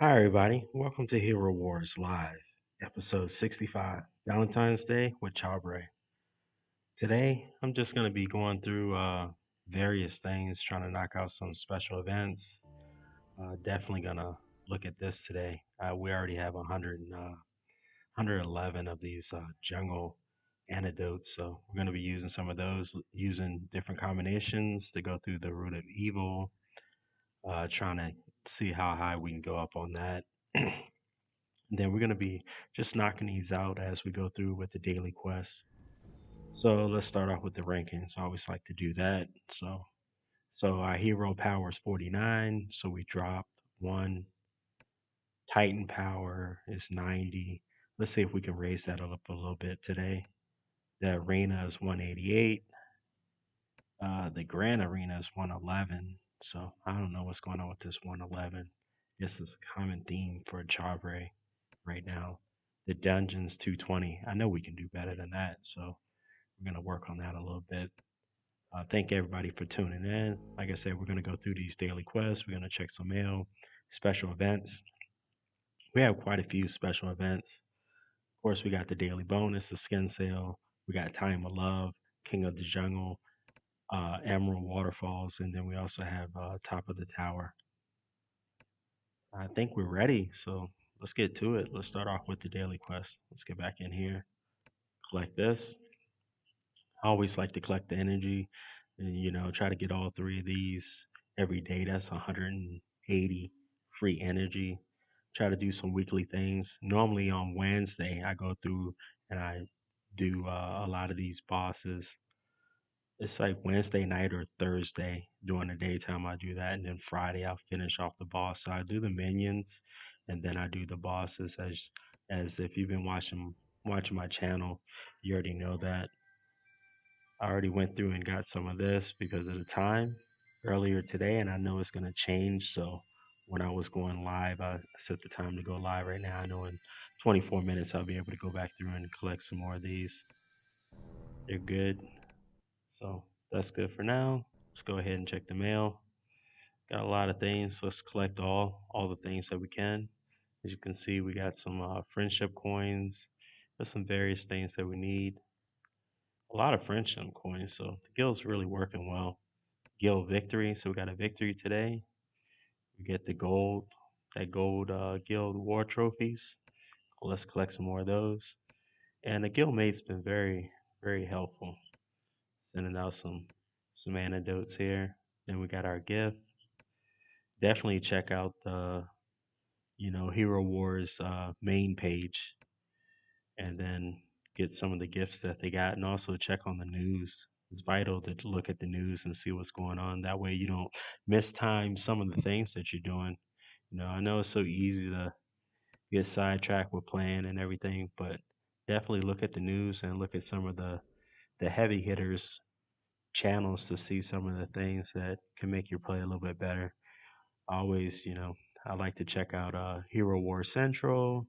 Hi, everybody. Welcome to Hero Wars Live, episode 65, Valentine's Day with CharBray. Today, I'm just going to be going through various things, trying to knock out some special events. Definitely going to look at this today. We already have 111 of these jungle antidotes, so we're going to be using some of those, using different combinations to go through the root of evil, trying to see how high we can go up on that. Then we're going to be just knocking these out as we go through with the daily quest. So let's start off with the rankings. I always like to do that. So our hero power is 49. So we dropped one. Titan power is 90. Let's see if we can raise that up a little bit today. The arena is 188. The grand arena is 111. So I don't know what's going on with this 111. This is a common theme for CharBray right now. The dungeon's 220. I know we can do better than that, so we're gonna work on that a little bit. Thank everybody for tuning in. Like I said, we're gonna go through these daily quests. We're gonna check some mail, special events. We have quite a few special events. Of course, we got the daily bonus, the skin sale. We got Time of Love, King of the Jungle, Emerald Waterfalls, and then we also have Top of the Tower. I think we're ready, so let's get to it. Let's start off with the daily quest. Let's get back in here. Collect this. I always like to collect the energy and, try to get all three of these every day. That's 180 free energy. Try to do some weekly things. Normally on Wednesday, I go through and I do a lot of these bosses. It's like Wednesday night or Thursday during the daytime. I do that, and then Friday I'll finish off the boss. So I do the minions, and then I do the bosses. As if you've been watching my channel, you already know that. I already went through and got some of this because of the time earlier today, and I know it's going to change. So when I was going live, I set the time to go live right now. I know in 24 minutes I'll be able to go back through and collect some more of these. They're good. So that's good for now. Let's go ahead and check the mail. Got a lot of things. Let's collect all the things that we can. As you can see, we got some friendship coins. There's some various things that we need. A lot of friendship coins. So the guild's really working well. Guild victory. So we got a victory today. We get the gold, that gold guild war trophies. Let's collect some more of those. And the guildmate's been very helpful. Sending out some antidotes here. Then we got our gift. Definitely check out the Hero Wars main page, and then get some of the gifts that they got, and also check on the news. It's vital to look at the news and see what's going on. That way you don't miss time some of the things that you're doing. I know it's so easy to get sidetracked with playing and everything, but definitely look at the news and look at some of the heavy hitters channels to see some of the things that can make your play a little bit better. Always, I like to check out Hero War Central,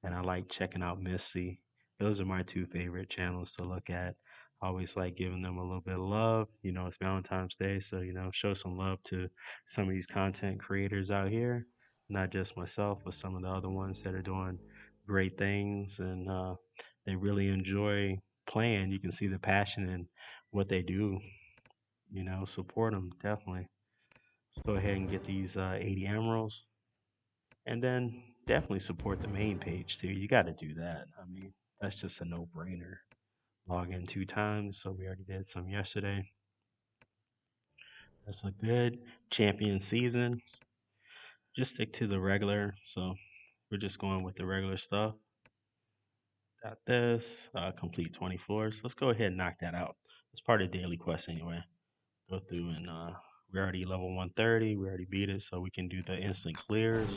and I like checking out Missy. Those are my two favorite channels to look at. I always like giving them a little bit of love. It's Valentine's Day, so show some love to some of these content creators out here. Not just myself, but some of the other ones that are doing great things, and they really enjoy playing. You can see the passion in what they do. Support them definitely. Let's go ahead and get these 80 emeralds, and then definitely support the main page too. You got to do that. I mean, that's just a no-brainer. Log in 2 times, so we already did some yesterday. That's a good champion season. Just stick to the regular. So we're just going with the regular stuff. Got this. Complete 20 floors. Let's go ahead and knock that out. It's part of the daily quest anyway. Go through and we're already level 130. We already beat it, so we can do the instant clears.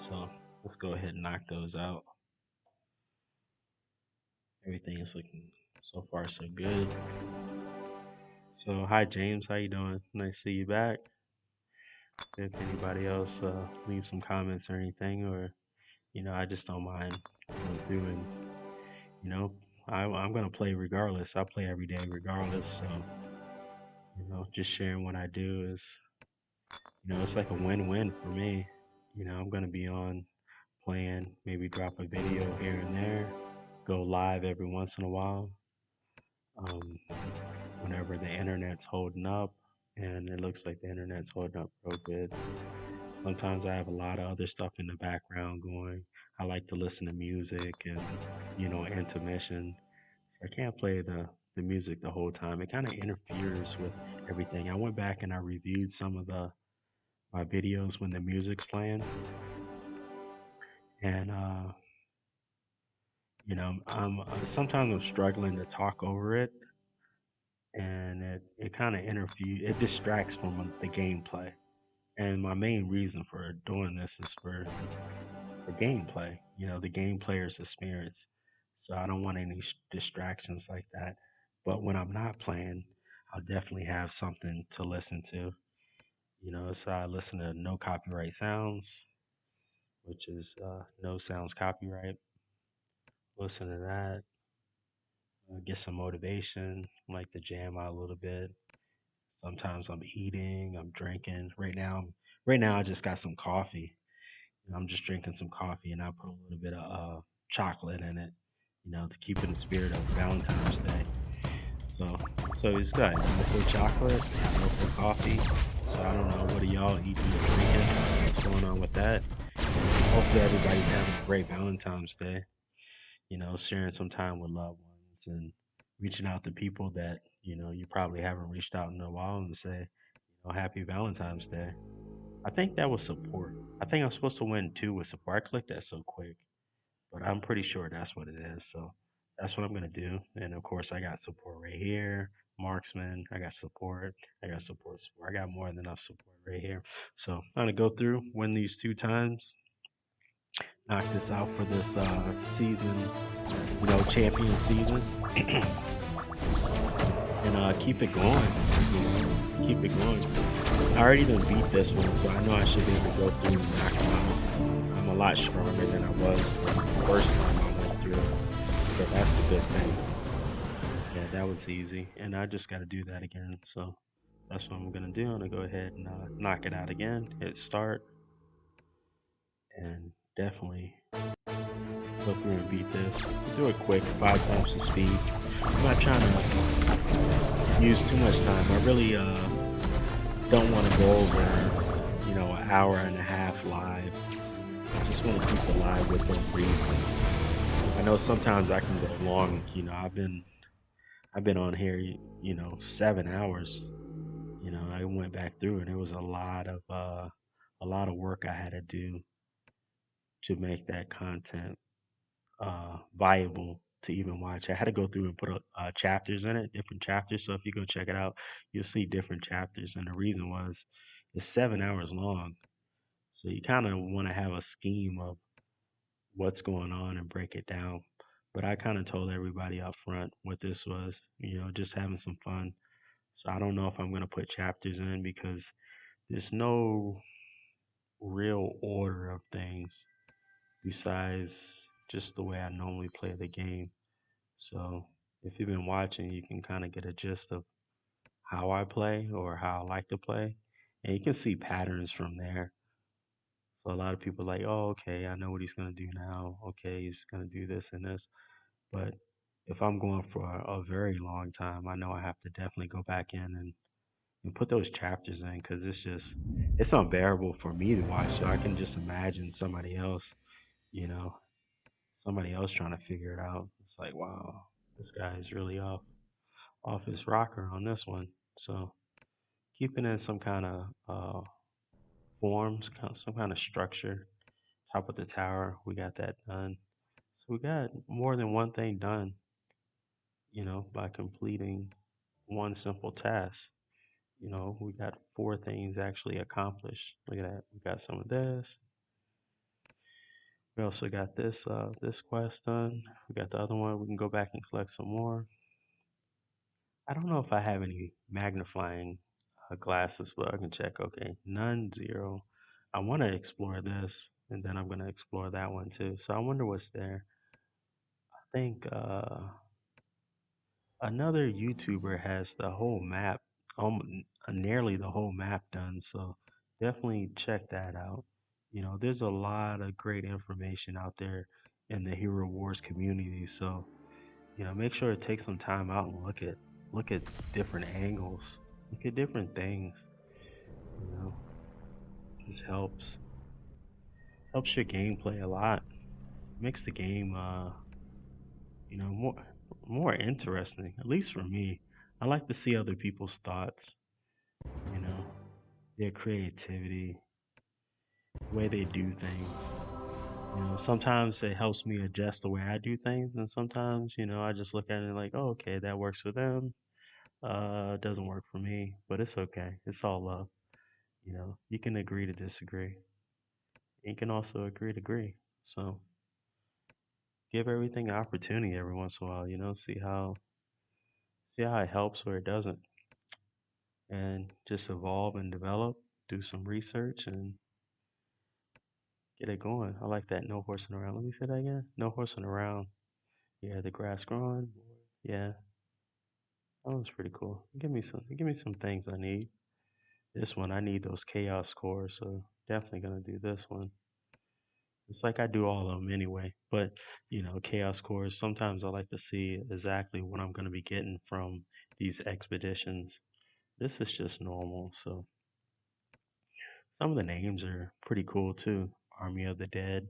So let's go ahead and knock those out. Everything is looking so far so good. So hi James, how you doing? Nice to see you back. If anybody else leave some comments or anything, or I just don't mind going through and you know I'm gonna play regardless. I play every day regardless. So just sharing what I do is it's like a win-win for me. I'm gonna be on playing, maybe drop a video here and there, go live every once in a while, um, whenever the internet's holding up, and it looks like the internet's holding up real good. Sometimes I have a lot of other stuff in the background going. I like to listen to music and, intermission. I can't play the music the whole time. It kind of interferes with everything. I went back and I reviewed some of the my videos when the music's playing, and I'm sometimes I'm struggling to talk over it, and it kind of it distracts from the gameplay. And my main reason for doing this is for gameplay, the game player's experience. So I don't want any distractions like that. But when I'm not playing, I'll definitely have something to listen to. So I listen to No Copyright Sounds, which is No Sounds Copyright. Listen to that, get some motivation, like to jam out a little bit. Sometimes I'm eating, I'm drinking. Right now I just got some coffee. I'm just drinking some coffee, and I put a little bit of chocolate in it, to keep in the spirit of Valentine's Day. So, so it's good. No chocolate, no coffee. So I don't know, what are y'all eating or drinking? What's going on with that? Hopefully everybody's having a great Valentine's Day. Sharing some time with loved ones and reaching out to people that you probably haven't reached out in a while and say, Happy Valentine's Day. I think that was support. I think I'm supposed to win two with support. I clicked that so quick, but I'm pretty sure that's what it is. So that's what I'm gonna do. And of course, I got support right here. Marksman, I got support. I got support. I got more than enough support right here. So I'm gonna go through, win these two times, knock this out for this season, champion season, and keep it going. Keep it going. I already done beat this one, so I know I should be able to go through and knock them out. I'm a lot stronger than I was the first time I went through, so that's the good thing. Yeah, that was easy, and I just got to do that again. So that's what I'm gonna do. I'm gonna go ahead and knock it out again. Hit start, and definitely go through and beat this. Do it quick, 5 times the speed. I'm not trying to use too much time. I really don't want to go over, an hour and a half live. I just want to keep it live within reason. I know sometimes I can go long. I've been on here, 7 hours. I went back through and it was a lot of work I had to do to make that content viable to even watch. I had to go through and put chapters in it, different chapters. So if you go check it out, you'll see different chapters. And the reason was it's 7 hours long. So you kind of want to have a scheme of what's going on and break it down. But I kind of told everybody up front what this was, just having some fun. So I don't know if I'm going to put chapters in because there's no real order of things besides just the way I normally play the game. So if you've been watching, you can kind of get a gist of how I play or how I like to play. And you can see patterns from there. So a lot of people are like, oh, okay, I know what he's going to do now. Okay, he's going to do this and this. But if I'm going for a very long time, I know I have to definitely go back in and put those chapters in because it's unbearable for me to watch. So I can just imagine you know, somebody else trying to figure it out. It's like, wow, this guy is really off his rocker on this one. So keeping in some kind of forms, some kind of structure. Top of the tower, we got that done. So we got more than one thing done, by completing one simple task. We got four things actually accomplished. Look at that. We got some of this. We also got this quest done. We got the other one. We can go back and collect some more. I don't know if I have any magnifying glasses, but I can check. Okay, none, zero. I want to explore this, and then I'm going to explore that one too. So I wonder what's there. I think another YouTuber has the whole map, nearly the whole map done. So definitely check that out. There's a lot of great information out there in the Hero Wars community. So, make sure to take some time out and look at different angles, look at different things. You know, just helps your gameplay a lot. Makes the game more interesting. At least for me, I like to see other people's thoughts. You know, their creativity, the way they do things. Sometimes it helps me adjust the way I do things, and sometimes, I just look at it like, oh, okay, that works for them. It doesn't work for me, but it's okay. It's all love. You can agree to disagree. You can also agree to agree. So give everything an opportunity every once in a while. See how it helps or it doesn't, and just evolve and develop. Do some research and get it going. I like that. No horsing around. Let me say that again. No horsing around. Yeah, the grass growing. Yeah, that one's pretty cool. Give me some things I need. This one, I need those chaos cores, so definitely gonna do this one. It's like I do all of them anyway, but chaos cores. Sometimes I like to see exactly what I'm gonna be getting from these expeditions. This is just normal, so some of the names are pretty cool too. Army of the Dead.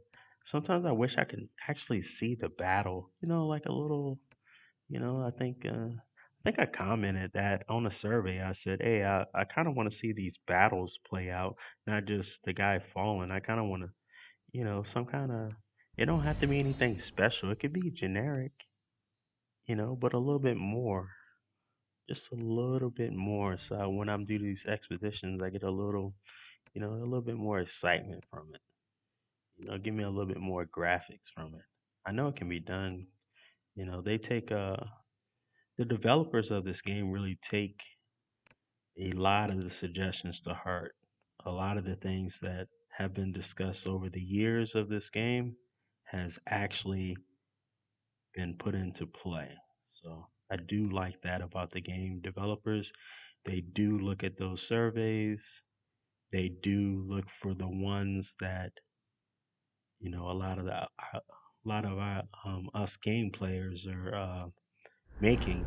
Sometimes I wish I could actually see the battle. Like a little. I think I commented that on a survey. I said, "Hey, I kind of want to see these battles play out, not just the guy falling. I kind of want to, some kind of. It don't have to be anything special. It could be generic, but a little bit more, just a little bit more. So when I'm doing these expeditions, I get a little bit more excitement from it. Give me a little bit more graphics from it. I know it can be done. They take the developers of this game really take a lot of the suggestions to heart. A lot of the things that have been discussed over the years of this game has actually been put into play. So I do like that about the game developers. They do look at those surveys. They do look for the ones that a lot of us game players are making,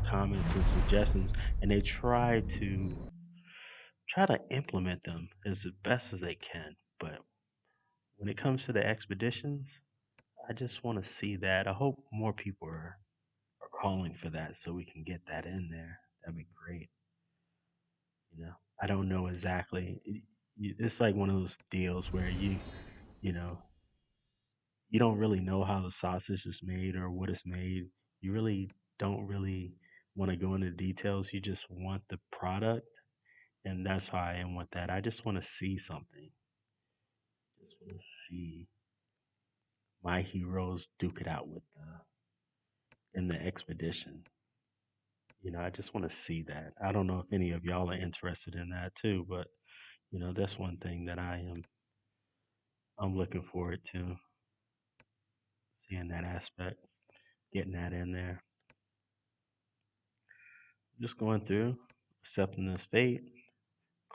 comments and suggestions, and they try to implement them as best as they can. But when it comes to the expeditions, I just want to see that. I hope more people are calling for that so we can get that in there. That'd be great. I don't know exactly. It's like one of those deals where you know, you don't really know how the sausage is made or what it's made. You really don't really want to go into details. You just want the product, and that's how I am with that. I just want to see something. Just want to see my heroes duke it out with in the expedition. I just want to see that. I don't know if any of y'all are interested in that too, but that's one thing that I'm looking forward to seeing that aspect, getting that in there. Just going through, accepting this fate,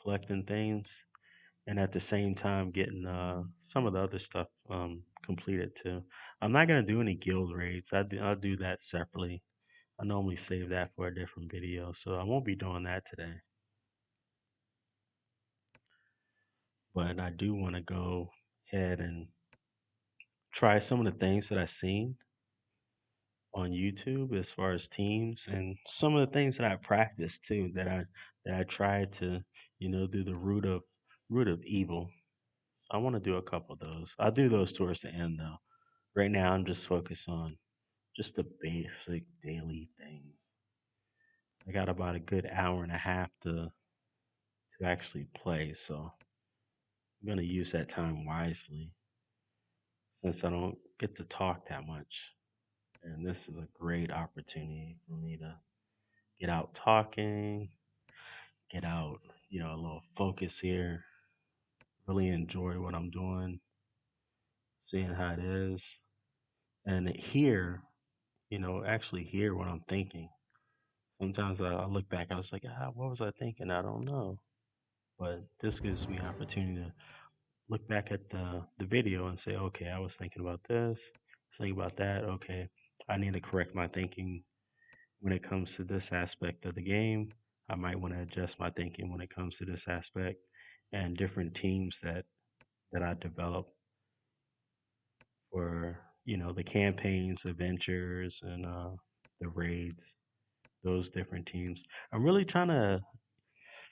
collecting things, and at the same time getting some of the other stuff completed too. I'm not gonna do any guild raids. I'll do that separately. I normally save that for a different video, so I won't be doing that today. But I do want to go ahead and try some of the things that I've seen on YouTube as far as teams and some of the things that I practiced too that I tried to do the root of evil. I want to do a couple of those. I'll do those towards the end though. Right now I'm just focused on just the basic daily things. I got about a good hour and a half to actually play, so I'm gonna use that time wisely since I don't get to talk that much. And this is a great opportunity for me to get out talking, get out, a little focus here, really enjoy what I'm doing, seeing how it is, and actually hear what I'm thinking. Sometimes I look back, I was like, what was I thinking? I don't know. But this gives me opportunity look back at the video and say, okay, I was thinking about this, thinking about that. Okay, I need to correct my thinking when it comes to this aspect of the game. I might want to adjust my thinking when it comes to this aspect, and different teams that I develop for the campaigns, adventures, and the raids. Those different teams. I'm really trying to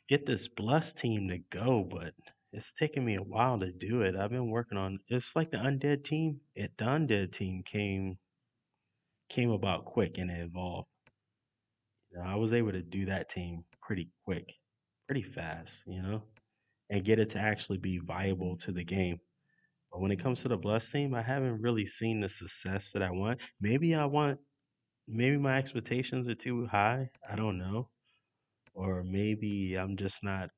get this Bless team to go, but it's taking me a while to do it. I've been working on it's like the Undead team. The Undead team came about quick and it evolved. I was able to do that team pretty quick, pretty fast, and get it to actually be viable to the game. But when it comes to the Bless team, I haven't really seen the success that I want. Maybe my expectations are too high. I don't know. Or maybe I'm just not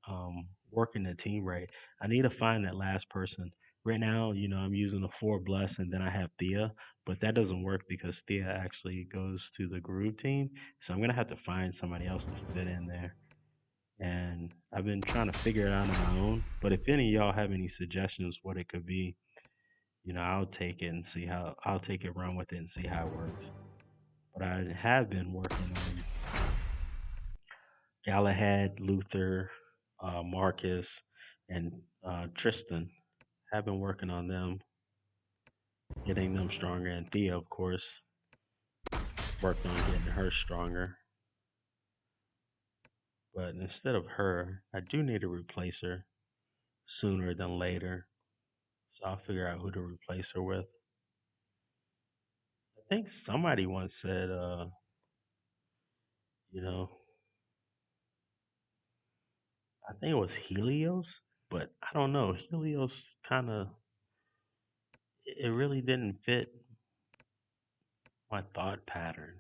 working the team right. I need to find that last person. Right now, I'm using the four Bless and then I have Thea, but that doesn't work because Thea actually goes to the Groove team. So I'm gonna have to find somebody else to fit in there. And I've been trying to figure it out on my own. But if any of y'all have any suggestions what it could be, I'll take it and see how I'll take it, run with it and see how it works. But I have been working on Galahad, Luther, Marcus, and Tristan. Have been working on them, getting them stronger. And Thea, of course, worked on getting her stronger. But instead of her, I do need to replace her sooner than later. So I'll figure out who to replace her with. I think somebody once said, you know, I think it was Helios, but I don't know. Helios kind of, it really didn't fit my thought pattern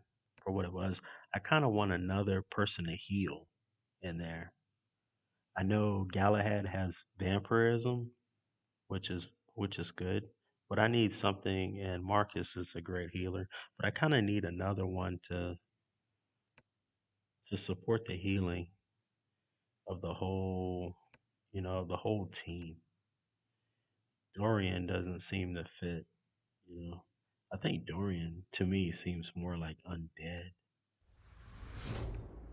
for what it was. I kind of want another person to heal in there. I know Galahad has vampirism, which is which is good, but I need something. And Marcus is a great healer, but I kind of need another one to support the healing of the whole team. Dorian doesn't seem to fit. You know, I think Dorian to me seems more like undead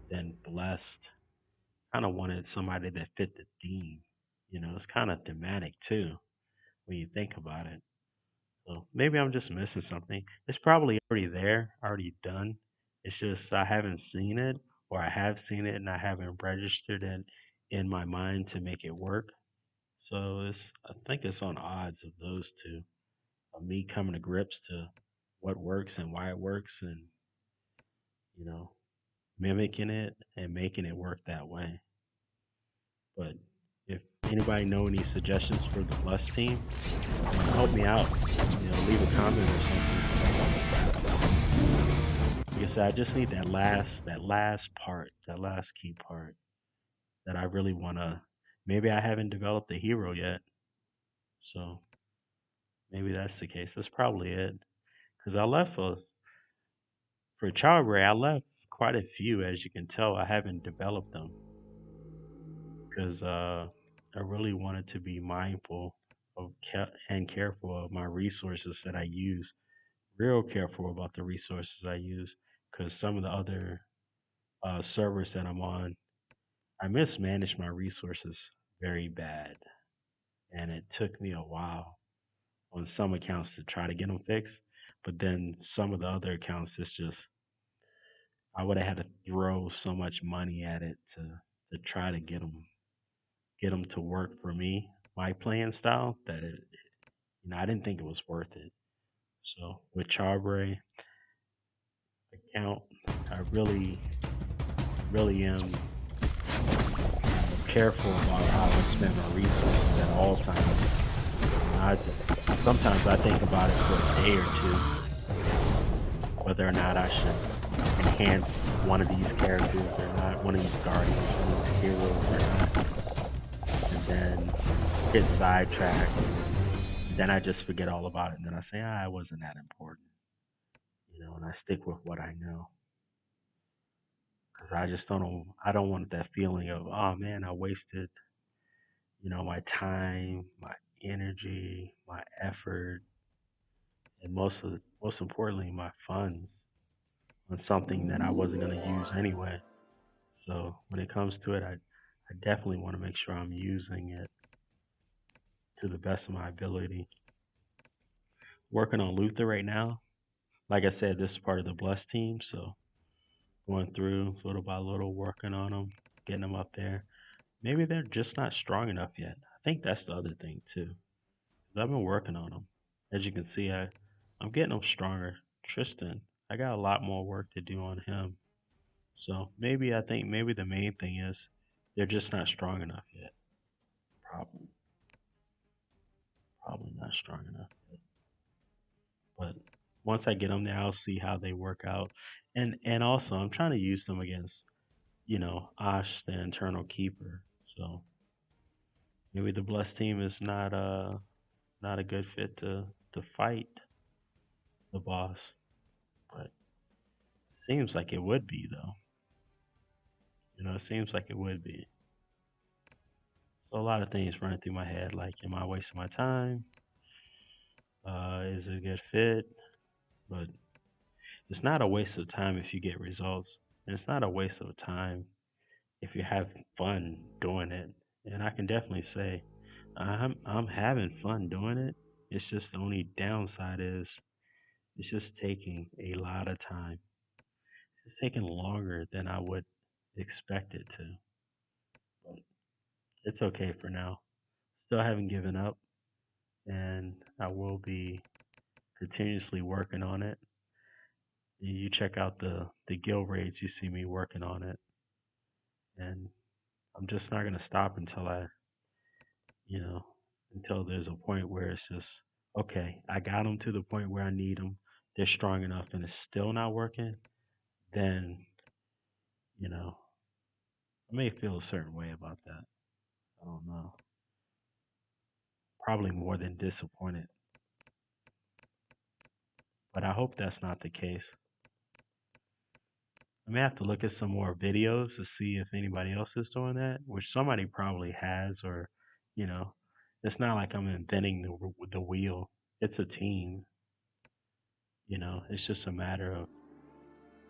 than blessed. Kind of wanted somebody that fit the theme. It's kind of thematic too when you think about it. So maybe I'm just missing something. It's probably already there, already done. It's just I haven't seen it, or I have seen it and I haven't registered it in my mind to make it work. So I think it's on odds of those two, of me coming to grips to what works and why it works, and you know mimicking it and making it work that way. But if anybody know any suggestions for the Bless team, help me out. Leave a comment or something. Like I said, I just need that last part, that last key part that I really wanna. Maybe I haven't developed a hero yet, so maybe that's the case. That's probably it. Cause I left for CharBray, I left quite a few. As you can tell, I haven't developed them because I really wanted to be mindful and careful of my resources that I use. Real careful about the resources I use because some of the other servers that I'm on, I mismanaged my resources very bad, and it took me a while on some accounts to try to get them fixed. But then some of the other accounts, it's just I would have had to throw so much money at it to try to get them to work for me, my playing style, that I didn't think it was worth it. So with CharBray account, I really am careful about how I spend my resources at all times. I sometimes I think about it for a day or two, whether or not I should enhance one of these characters or not, one of these guardians, one of these heroes or not, and then get sidetracked. And then I just forget all about it, and then I say, it wasn't that important, and I stick with what I know. Because I just I don't want that feeling of, oh man, I wasted, my time, energy, my effort, and most importantly, my funds on something that I wasn't going to use anyway. So when it comes to it, I definitely want to make sure I'm using it to the best of my ability. Working on Luther right now. Like I said, this is part of the Bless team, so going through little by little, working on them, getting them up there. Maybe they're just not strong enough yet. I think that's the other thing too. 'Cause I've been working on them. As you can see, I'm getting them stronger. Tristan, I got a lot more work to do on him. So maybe I think maybe the main thing is they're just not strong enough yet. Probably, probably not strong enough yet. But once I get them there, I'll see how they work out. And also, I'm trying to use them against Ash, the internal keeper. So maybe the Blessed team is not a good fit to fight the boss, but it seems like it would be though. It seems like it would be. So a lot of things running through my head, like, am I wasting my time? Is it a good fit? But it's not a waste of time if you get results, and it's not a waste of time if you have fun doing it. And I can definitely say I'm having fun doing it. It's just the only downside is it's just taking a lot of time. It's taking longer than I would expect it to. But it's okay for now. Still haven't given up, and I will be continuously working on it. You check out the guild raids, you see me working on it, and I'm just not gonna stop until you know, until there's a point where it's just okay. I got them to the point where I need them. They're strong enough, and it's still not working. Then you know, I may feel a certain way about that. I don't know. Probably more than disappointed, but I hope that's not the case. I may have to look at some more videos to see if anybody else is doing that, which somebody probably has, or, you know, it's not like I'm inventing the wheel. It's a team, it's just a matter of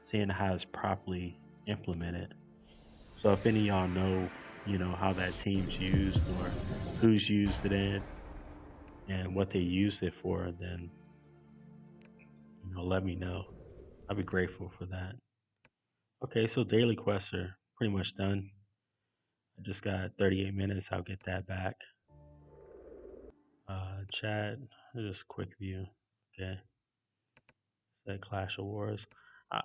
seeing how it's properly implemented. So if any of y'all know, how that team's used or who's used it in and what they used it for, then, let me know. I'd be grateful for that. Okay, so daily quests are pretty much done. I just got 38 minutes. I'll get that back. Chat, just quick view. Okay, that Clash of Wars. I,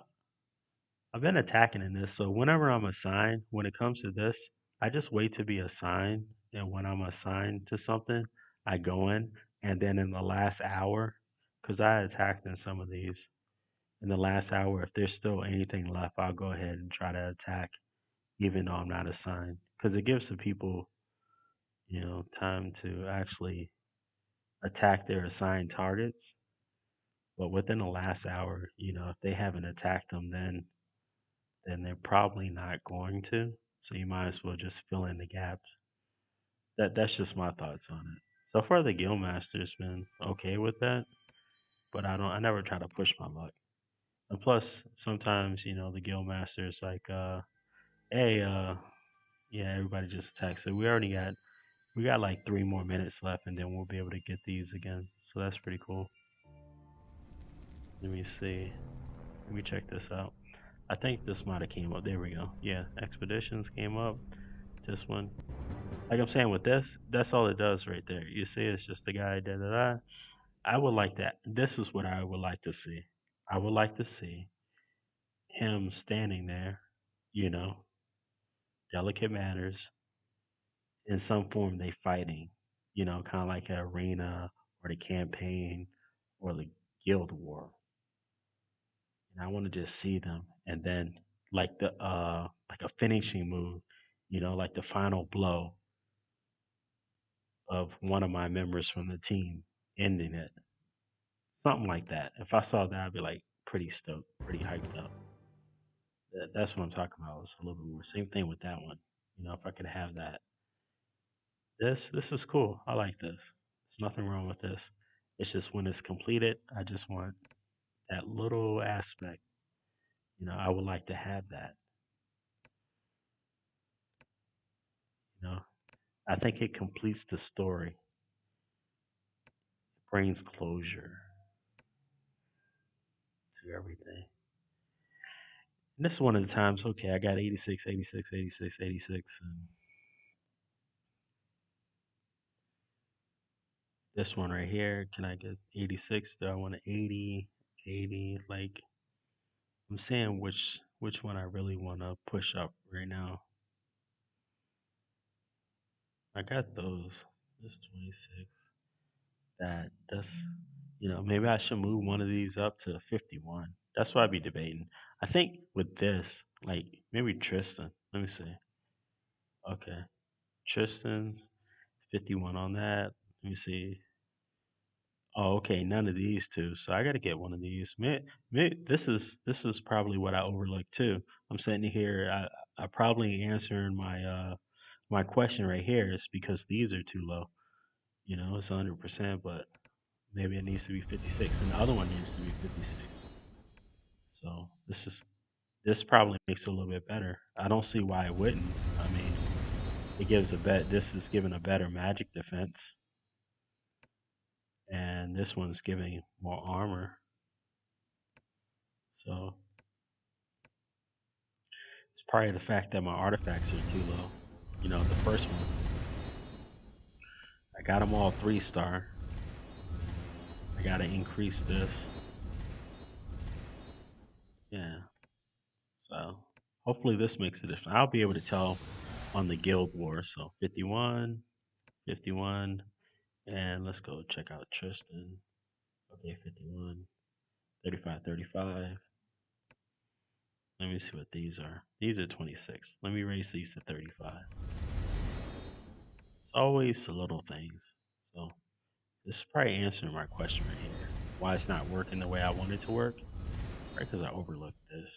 I've been attacking in this, so whenever I'm assigned, when it comes to this, I just wait to be assigned, and when I'm assigned to something, I go in, and then in the last hour, because I attacked in some of these, in the last hour, if there's still anything left, I'll go ahead and try to attack, even though I'm not assigned, because it gives the people, time to actually attack their assigned targets. But within the last hour, if they haven't attacked them, then they're probably not going to. So you might as well just fill in the gaps. That's just my thoughts on it. So far, the guildmaster's been okay with that, but I never try to push my luck. And plus, sometimes the guildmaster's like, hey, yeah, everybody just attacks it. We got like 3 more minutes left, and then we'll be able to get these again. So that's pretty cool. Let me see. Let me check this out. I think this might have came up. There we go. Yeah, expeditions came up. This one, like I'm saying with this, that's all it does right there. You see, it's just the guy. Da da da. I would like that. This is what I would like to see. I would like to see him standing there, you know, delicate matters in some form. They fighting, kind of like an arena or the campaign or the guild war. And I want to just see them, and then like a finishing move, like the final blow of one of my members from the team ending it, something like that. If I saw that, I'd be like pretty stoked, pretty hyped up. That's what I'm talking about. It's a little bit more. Same thing with that one. If I could have that. This is cool. I like this. Nothing wrong with this. It's just when it's completed, I just want that little aspect. I would like to have that. You know, I think it completes the story, brings closure to everything. And this is one of the times, okay, I got 86, 86, 86, 86, and this one right here, can I get 86? Do I want an 80, 80? Like, I'm saying which one I really want to push up right now. I got those. This 26. That's maybe I should move one of these up to 51. That's what I'd be debating. I think with this, like maybe Tristan. Let me see. Okay, Tristan, 51 on that. Let me see. Oh, okay, none of these two. So I got to get one of these. This is probably what I overlooked too. I'm sitting here. I probably answering my question right here is because these are too low. It's 100%, but maybe it needs to be 56, and the other one needs to be 56. So this probably makes it a little bit better. I don't see why it wouldn't. I mean, it gives a bet. This is giving a better magic defense, and this one's giving more armor. So it's probably the fact that my artifacts are too low. The first one, I got them all 3-star. I gotta increase this. Yeah. So hopefully this makes a difference. I'll be able to tell on the Guild War. So 51, 51, and let's go check out Tristan. Okay, 51, 35, 35. Let me see what these are. These are 26. Let me raise these to 35. It's always the little things. So this is probably answering my question right here. Why it's not working the way I want it to work? Right, because I overlooked this.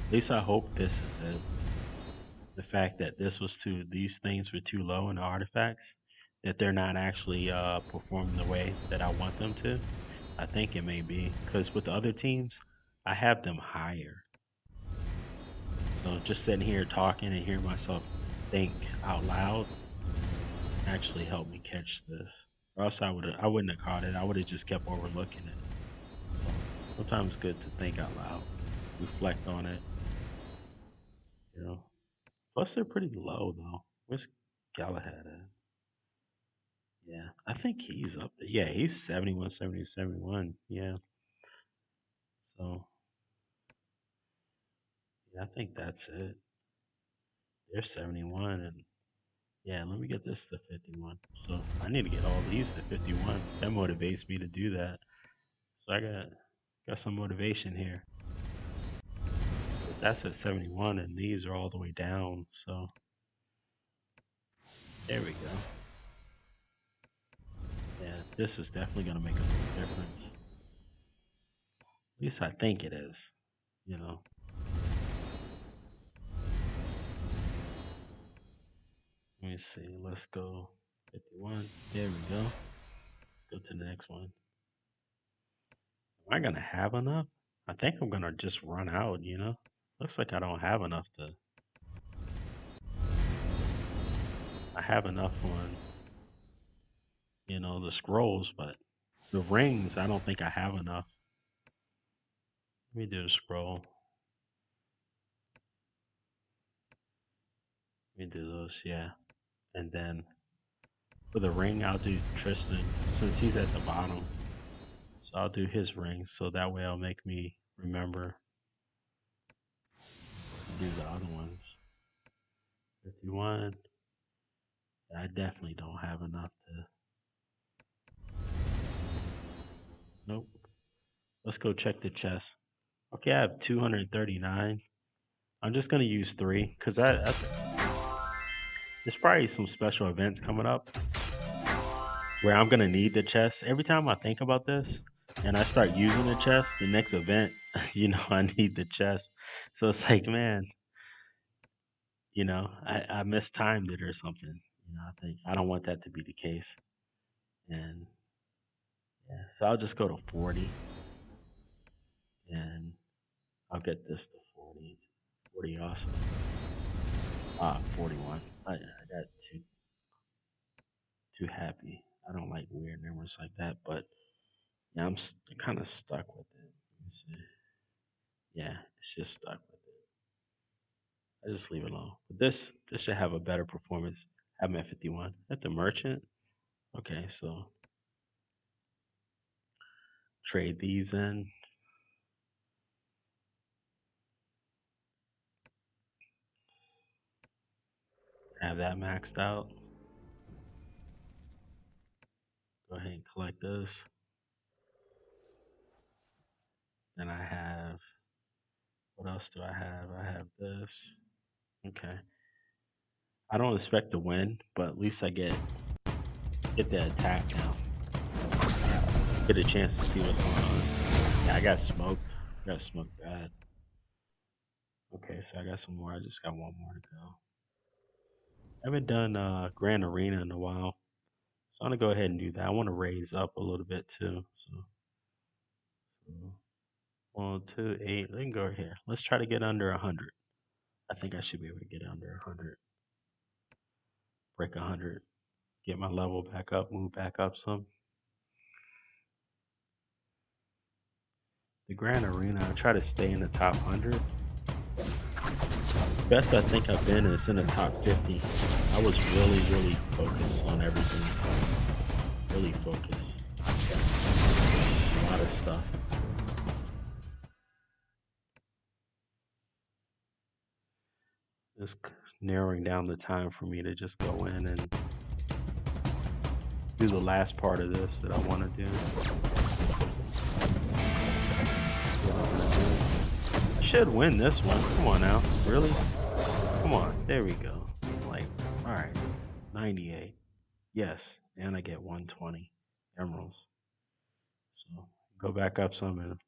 At least I hope this is it. The fact that these things were too low in the artifacts, that they're not actually performing the way that I want them to. I think it may be because with the other teams, I have them higher. So just sitting here talking and hearing myself think out loud actually helped me catch this. Or else I wouldn't have caught it. I would have just kept overlooking it. So sometimes it's good to think out loud, reflect on it. You know. Plus they're pretty low though. Where's Galahad at? Yeah, I think he's up there. Yeah, he's 71, 70, 71. Yeah. So yeah, I think that's it. They're 71 and yeah, let me get this to 51. So I need to get all these to 51. That motivates me to do that. So I got some motivation here. But that's at 71 and these are all the way down. So there we go. Yeah, this is definitely gonna make a big difference. At least I think it is, you know. Let me see. Let's go 51. There we go. Go to the next one. Am I gonna have enough? I think I'm gonna just run out. Looks like I don't have enough to. I have enough on the scrolls, but the rings, I don't think I have enough. Let me do the scroll. Let me do those, yeah. And then for the ring, I'll do Tristan since he's at the bottom. So I'll do his ring, so that way I'll make me remember to do the other ones. 51. I definitely don't have enough to. Nope. Let's go check the chest. Okay, I have 239. I'm just gonna use 3 because there's probably some special events coming up where I'm gonna need the chest. Every time I think about this and I start using the chest, the next event, I need the chest. So it's like, man, I mistimed it or something. I think I don't want that to be the case. And yeah, so I'll just go to 40, and I'll get this to 40. 40 also. 41. I got too happy. I don't like weird numbers like that, but yeah, I'm kind of stuck with it. Let me see. Yeah, it's just stuck with it. I just leave it alone. But this should have a better performance. I'm at 51. At the merchant. Okay, so trade these in. Have that maxed out. Go ahead and collect this. Then I have, what else do I have? I have this. Okay. I don't expect to win, but at least I get the attack now. Get a chance to see what's going on. Yeah, I got smoked. Got smoked bad. Okay, so I got some more. I just got one more to go. I haven't done Grand Arena in a while. So I'm gonna go ahead and do that. I want to raise up a little bit too. So 1, 2, 8. Let me go here. Let's try to get under 100. I think I should be able to get under 100. Break 100. Get my level back up. Move back up some. The Grand Arena. I try to stay in the top 100. Best I think I've been is in the top 50. I was really focused on everything. Really focused. A lot of stuff. Just narrowing down the time for me to just go in and do the last part of this that I want to do. I should win this one. Come on now. Really? Come on. There we go. Like, alright. 98. Yes. And I get 120 emeralds. So go back up some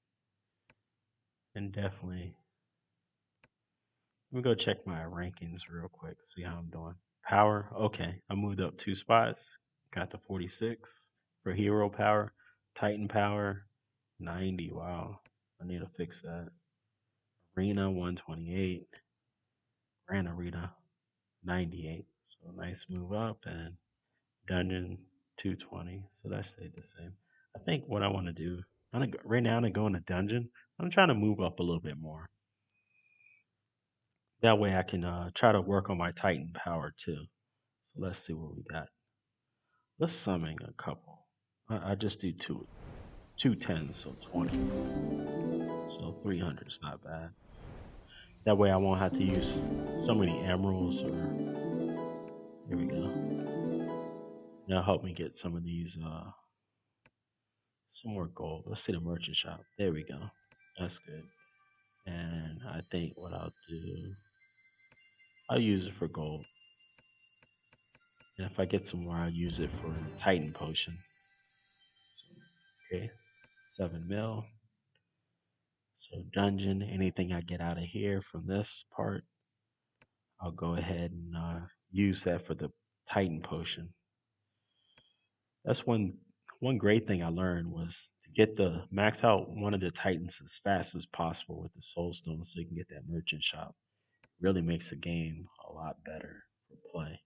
and definitely. Let me go check my rankings real quick, see how I'm doing. Power, okay. I moved up 2 spots. Got to 46 for hero power. Titan power, 90. Wow. I need to fix that. Arena 128. Grand Arena 98. So nice move up, and Dungeon 220. So that stayed the same. I think what I want to do, right now I'm gonna go in a dungeon. I'm trying to move up a little bit more. That way I can try to work on my Titan power too. So let's see what we got. Let's summon a couple. I just do two tens, so 20. So 300 is not bad. That way I won't have to use so many emeralds or. Here we go. That'll help me get some of these, some more gold. Let's see the merchant shop. There we go. That's good. And I think what I'll do, I'll use it for gold. And if I get some more, I'll use it for Titan potion. So, okay, 7 mil. So dungeon, anything I get out of here from this part, I'll go ahead and use that for the Titan potion. That's one great thing I learned was to get the max out one of the Titans as fast as possible with the soul stone so you can get that merchant shop. Really makes the game a lot better for play.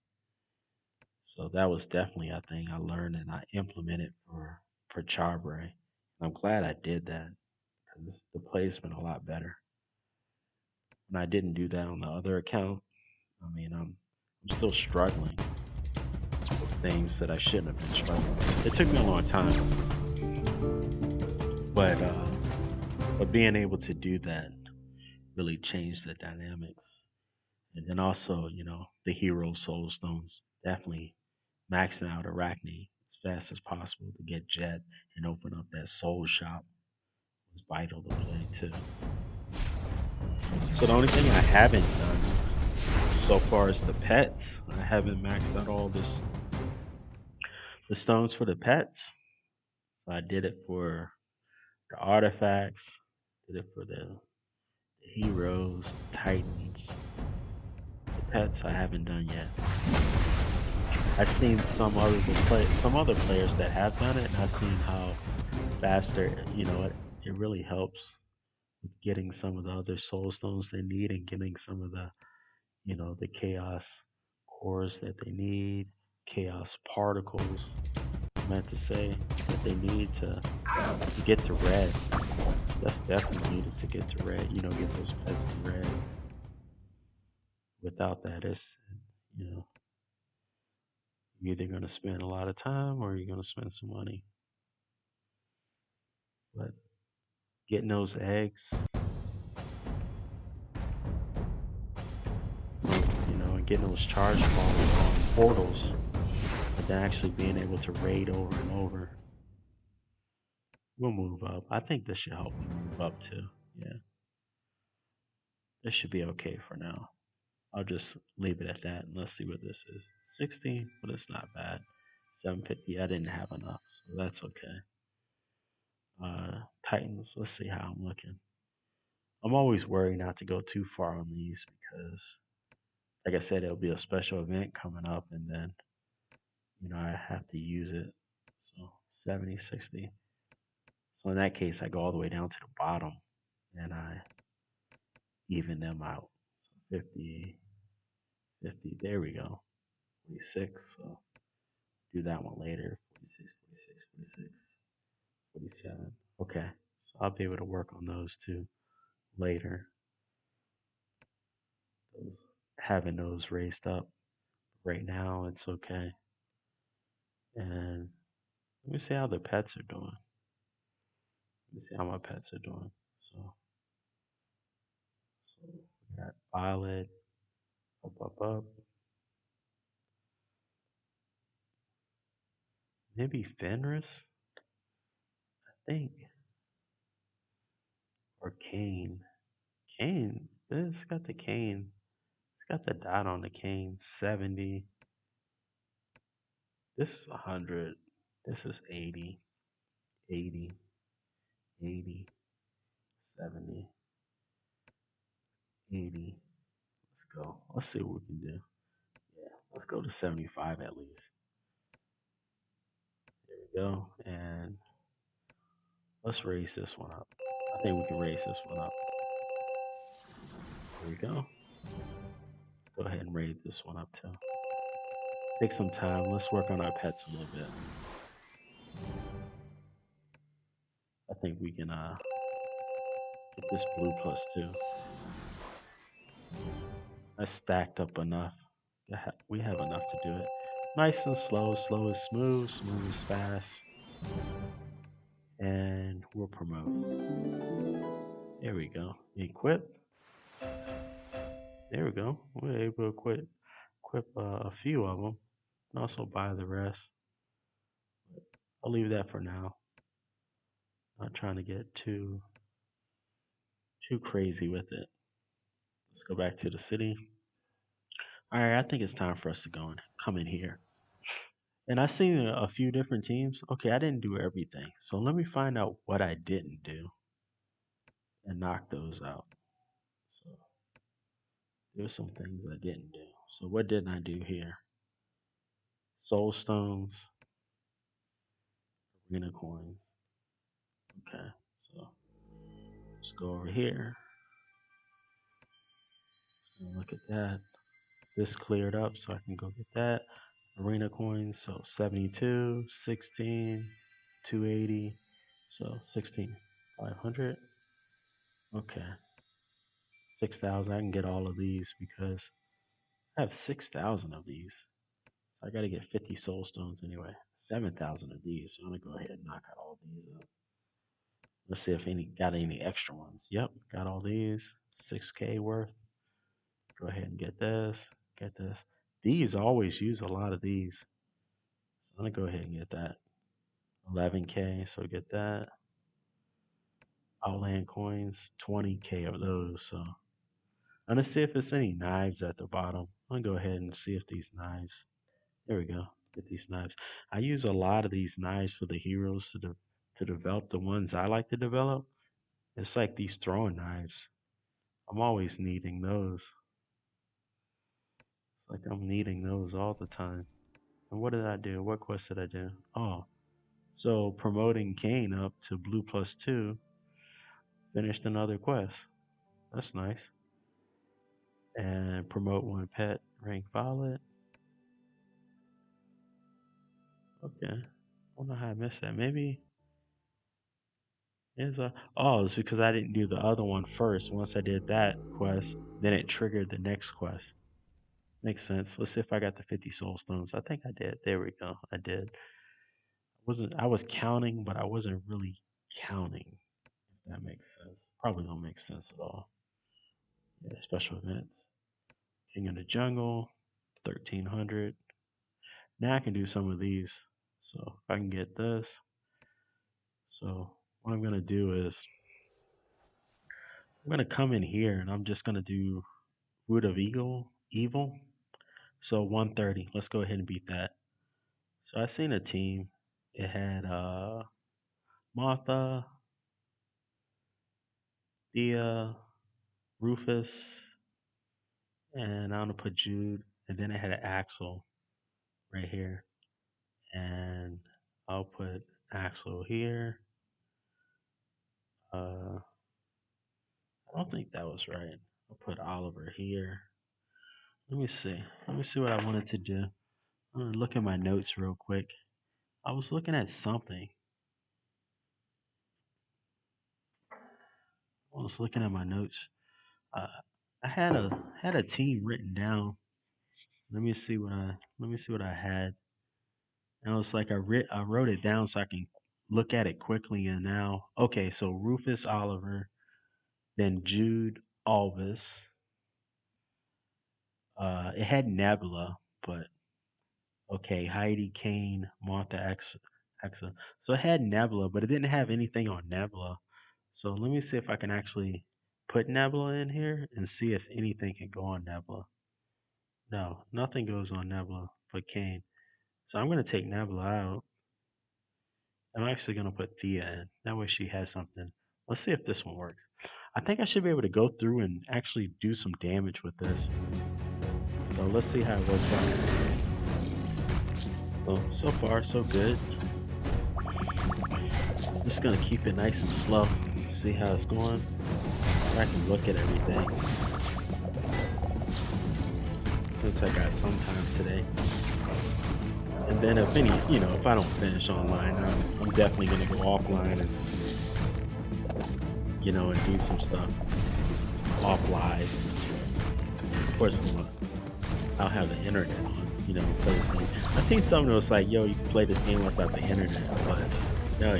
So that was definitely a thing I learned and I implemented for CharBray. I'm glad I did that because the play's been a lot better. And I didn't do that on the other account. I mean, I'm still struggling with things that I shouldn't have been struggling with. It took me a long time, but being able to do that really changed the dynamics. And then also, the hero soul stones, definitely maxing out Arachne as fast as possible to get Jet and open up that soul shop was vital to play too. So the only thing I haven't done so far is the pets. I haven't maxed out all the stones for the pets. So I did it for the artifacts, did it for the heroes, titans. The pets I haven't done yet. I've seen some other players that have done it, and I've seen how faster, it really helps with getting some of the other soul stones they need and getting some of the, the chaos cores that they need, chaos particles, I meant to say, that they need to get to red. That's definitely needed to get to red, get those pets to red. Without that, you know, you're either going to spend a lot of time or you're going to spend some money. But getting those eggs, and getting those charge balls on portals, and then actually being able to raid over and over, we'll move up. I think this should help me move up too. Yeah, this should be okay for now. I'll just leave it at that and let's see what this is. 16, but it's not bad. 750, I didn't have enough, so that's okay. Titans, let's see how I'm looking. I'm always worried not to go too far on these because, like I said, it'll be a special event coming up and then, I have to use it. So 70, 60. So in that case, I go all the way down to the bottom and I even them out. So 50, 50, there we go. 46, so do that one later. 46, 46, 46, 47. Okay, so I'll be able to work on those two later. Those, having those raised up right now, it's okay. And let me see how the pets are doing. Let me see how my pets are doing. So we got Violet, up, up, up. Maybe Fenris, I think, or Kane. Kane, this got the Kane. It's got the dot on the Kane. 70. This is 100. This is 80, 80, 80, 70, 80. Let's go. Let's see what we can do. Yeah, let's go to 75 at least. There we go. And let's raise this one up. I think we can raise this one up. There we go. Go ahead and raise this one up too. Take some time. Let's work on our pets a little bit. I think we can get this blue +2. That's stacked up enough. We have enough to do it. Nice and slow. Slow is smooth. Smooth is fast. And we'll promote. There we go. Equip. There we go. We're able to equip a few of them. And also buy the rest. I'll leave that for now. Not trying to get too crazy with it. Let's go back to the city. All right, I think it's time for us to come in here. And I've seen a few different teams. Okay, I didn't do everything. So let me find out what I didn't do and knock those out. So there's some things I didn't do. So what didn't I do here? Soul stones, arena coins. Okay, so let's go over here. Look at that. This cleared up, so I can go get that. Arena coins, so 72, 16, 280, so 16,500. Okay, 6,000. I can get all of these because I have 6,000 of these. I got to get 50 soul stones anyway. 7,000 of these. So I'm gonna go ahead and knock out all these up. Let's see if got any extra ones. Yep, got all these. 6K worth. Go ahead and get this. Get this. These always use a lot of these. I'm gonna go ahead and get that. 11K, so get that. Outland coins, 20K of those. So I'm gonna see if there's any knives at the bottom. I'm gonna go ahead and see if these knives. There we go. Get these knives. I use a lot of these knives for the heroes to develop the ones I like to develop. It's like these throwing knives. I'm always needing those. It's like I'm needing those all the time. And what did I do? What quest did I do? Oh, so promoting Kane up to blue +2 finished another quest. That's nice. And promote one pet, rank violet. Okay. I don't know how I missed that. Maybe it's it's because I didn't do the other one first. Once I did that quest, then it triggered the next quest. Makes sense. Let's see if I got the 50 soul stones. I think I did. There we go. I did. I was counting, but I wasn't really counting. If that makes sense. Probably don't make sense at all. Yeah, special events. King of the Jungle, 1300. Now I can do some of these. So if I can get this. So what I'm gonna do is I'm gonna come in here and I'm just gonna do Root of Evil. So 130. Let's go ahead and beat that. So I seen a team. It had Martha, Thea, Rufus, and I'm gonna put Jude, and then it had an Axel right here, and I'll put Axel here. I don't think that was right. I'll put Oliver here. Let me see. Let me see what I wanted to do. I'm gonna look at my notes real quick. I was looking at something. I was looking at my notes. Uh, I had a team written down. Let me see what I had. And it was like I wrote it down so I can look at it quickly. And now, okay, so Rufus Oliver, then Jude Alvis. It had Nebula, but okay, Heidi, Kane, Martha, Exa. So it had Nebula, but it didn't have anything on Nebula. So let me see if I can actually put Nebula in here and see if anything can go on Nebula. No, nothing goes on Nebula but Kane. So I'm going to take Nebula out. I'm actually going to put Thea in. That way she has something. Let's see if this one works. I think I should be able to go through and actually do some damage with this. So let's see how it works out. So far, so good. I'm just going to keep it nice and slow. See how it's going. I can look at everything. Since I got some time today. And then if if I don't finish online, I'm definitely going to go offline and, and do some stuff off live. Of course, I'll have the internet on, play this game. I think someone was like, yo, you can play this game without the internet, but no,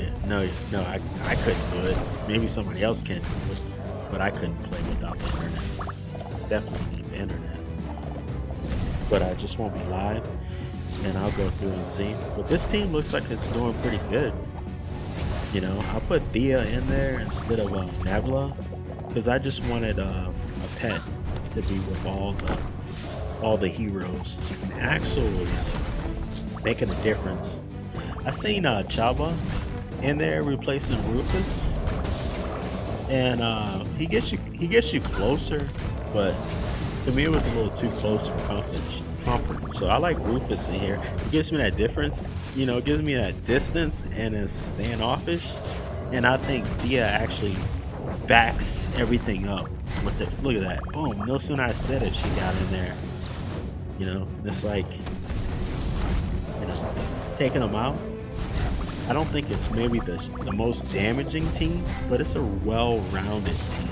I couldn't do it. Maybe somebody else can do it, but I couldn't play without the internet. Definitely need the internet. But I just won't be live. And I'll go through and see. But this team looks like it's doing pretty good. I'll put Thea in there instead of Nebula, because I just wanted a pet to be with all the heroes. And Axel was making a difference. I seen Chaba in there replacing Rufus, and he gets you closer, but to me it was a little too close for comfort. So I like Rufus in here. It gives me that difference, it gives me that distance and it's standoffish. And I think Thea actually backs everything up with it. Look at that. Boom. No sooner I said it, she got in there. It's like, taking them out. I don't think it's maybe the most damaging team, but it's a well-rounded team.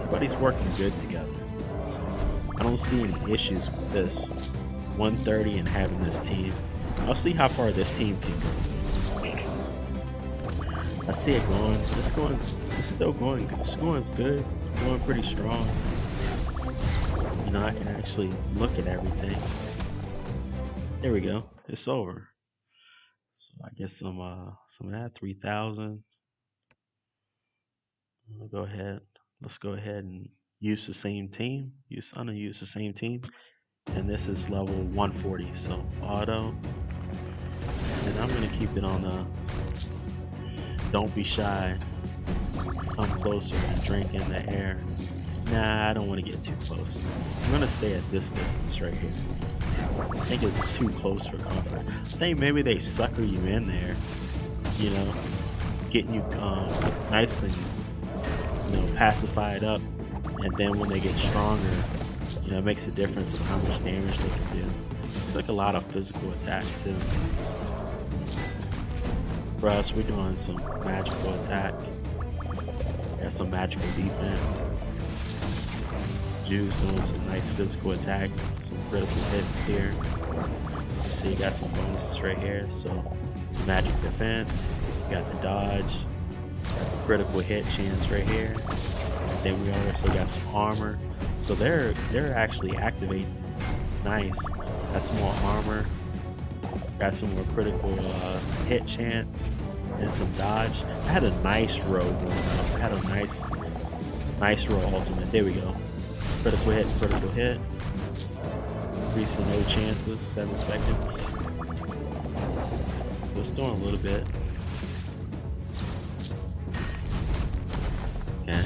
Everybody's working good together. I don't see any issues with this 130 and having this team. I'll see how far this team can go. I see it going. It's still going. It's going good. It's going pretty strong. I can actually look at everything. There we go. It's over. So I get some of that 3,000. Let's go ahead and use the same team. I'm gonna use the same team. And this is level 140, so auto. And I'm gonna keep it on don't be shy. Come closer and drink in the air. Nah, I don't want to get too close. I'm gonna stay at this distance right here. think it's too close for comfort. I think maybe they sucker you in there, you know, getting you nice and pacified up, and then when they get stronger, it makes a difference of how much damage they can do. It's like a lot of physical attack too. For us, we're doing some magical attack. Got some magical defense. Juice doing some nice physical attack, some critical hits here. So you got some bonuses right here. So magic defense, you got the dodge, critical hit chance right here. And then we also got some armor. So they're actually activating. Nice. Got some more armor. Got some more critical hit chance and some dodge. I had a nice row going on. I had a nice row ultimate. There we go. Critical hit, critical hit. 3 to no chances, 7 seconds. So it's doing a little bit. Okay.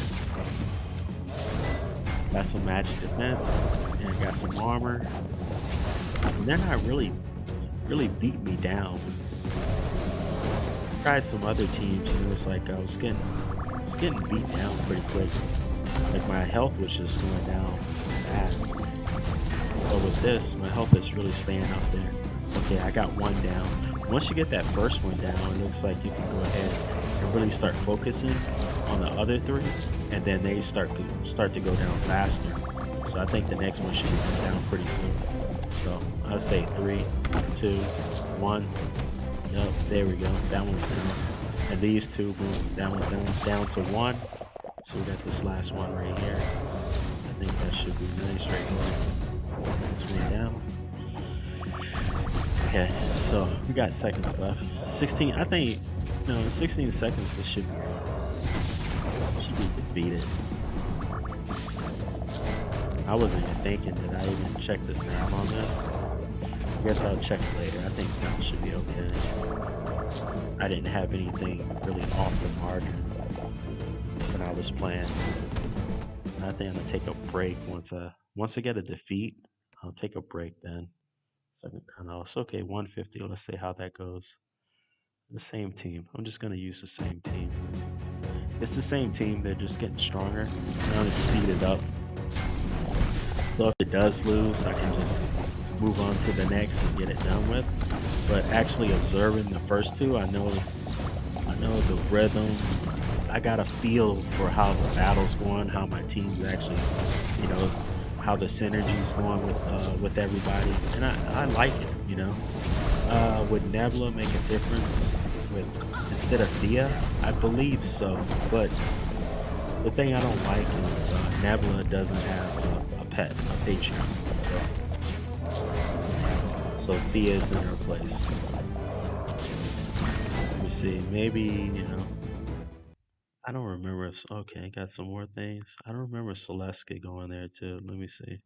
Got some magic defense and got some armor. And they're not really beating me down. Tried some other teams and it was like I was getting beat down pretty quick. Like my health was just going down fast. But with this, my health is really staying up there. Okay, I got one down. Once you get that first one down, it looks like you can go ahead and really start focusing on the other 3, and then they start to go down faster. So I think the next one should go down pretty soon. So I'll say 3, 2, 1. Yep, there we go. That one's down. And these 2, boom, that one's down to 1. So we got this last one right here. I think that should be nice right here. This one down. Okay, so we got seconds left. 16, I think, 16 seconds this should be defeated. I wasn't even thinking that I even checked the snap on this. I guess I'll check later. I think that should be okay. I didn't have anything really off the margin when I was playing. I think I'm gonna take a break once I get a defeat. I'll take a break then. So I can kind of. It's okay. 150. Let's see how that goes. The same team. I'm just gonna use the same team. It's the same team. They're just getting stronger. I'm gonna speed it up. So if it does lose, I can just move on to the next and get it done with. But actually observing the first 2, I know the rhythm. I got a feel for how the battle's going, how my team's actually, how the synergy's going with everybody, and I like it. Would Nebula make a difference instead of Thea? I believe so, but the thing I don't like is Nebula doesn't have a Patreon. So Thea's in her place. Let me see, maybe, I don't remember. Okay, got some more things. I don't remember Celeste going there too. Let me see.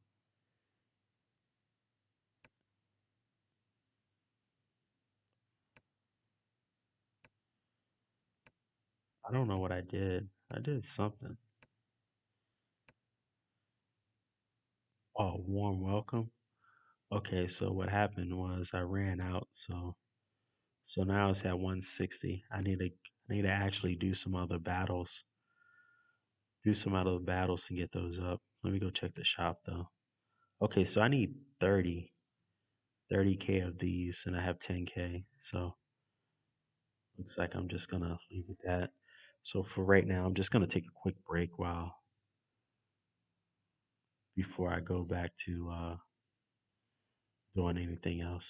I don't know what I did. I did something. Oh, warm welcome. Okay, so what happened was I ran out, so now it's at 160. I need to actually do some other battles. Do some other battles to get those up. Let me go check the shop though. Okay, so I need 30K of these, and I have 10K. So looks like I'm just gonna leave it at that. So for right now, I'm just gonna take a quick break before I go back to doing anything else.